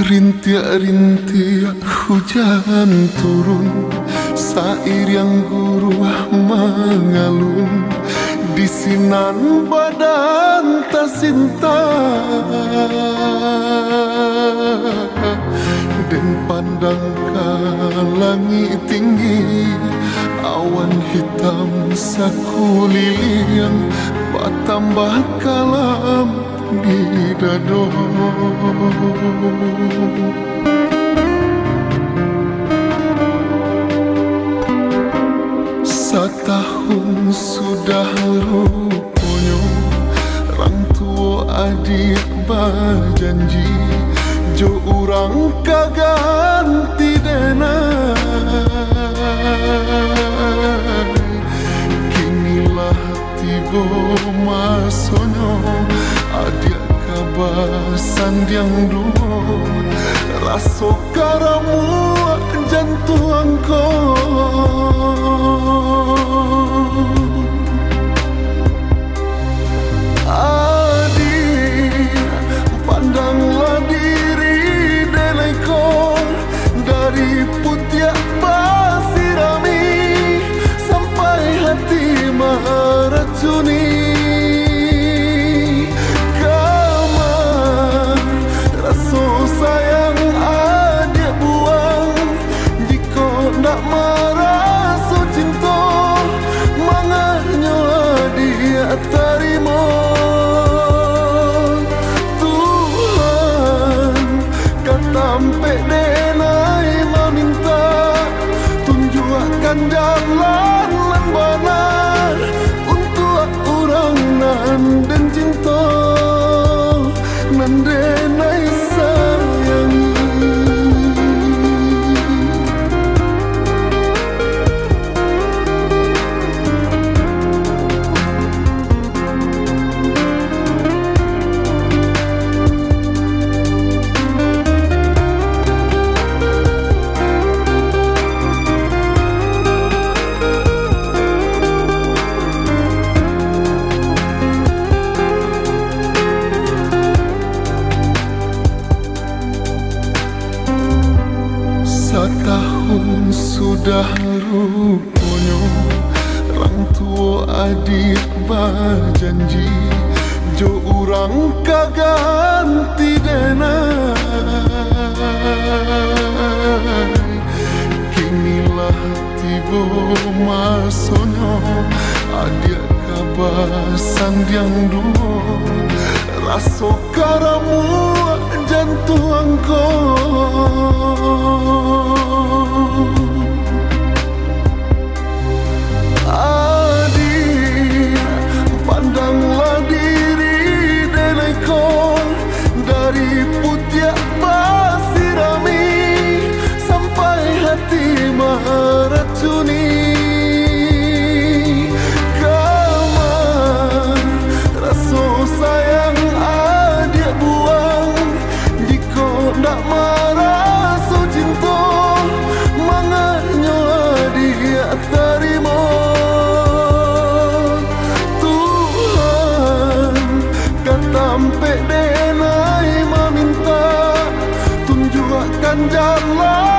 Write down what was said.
Rintik-rintik hujan turun, sair yang guru mengalun di sinan badan tasinta. Dan pandangkan langit tinggi, awan hitam saku lilian bertambah kalam di dado. Setahun sudah rupanya orang tua adik berjanji, jo orang kaganti denai. Kinilah tiba masanya adik kabasan yang dua, rasa karamu jantung kau. Adik, pandanglah diri delekon dari putiak pasirami sampai hati meracuni. Kamar rasa sayang adik buang, jika nak merasa cinta manganya dia terima. Sampai denai meminta tunjukkan jalan yang benar untuk orang nan dan cinta nan denai sayangi. Setahun sudah rupanya orang tua adik berjanji, jo orang kaganti denai. Kinilah tiba masanya adik kabasan yang dua, rasa karamu jantung kau. Adik, pandanglah diri delekon dari putiak pasirami sampai hati meracuni. Kamar rasa sayang adik buang, jika nak merasa cinta manganya dia terima. Sampai denai meminta tunjukkan jalan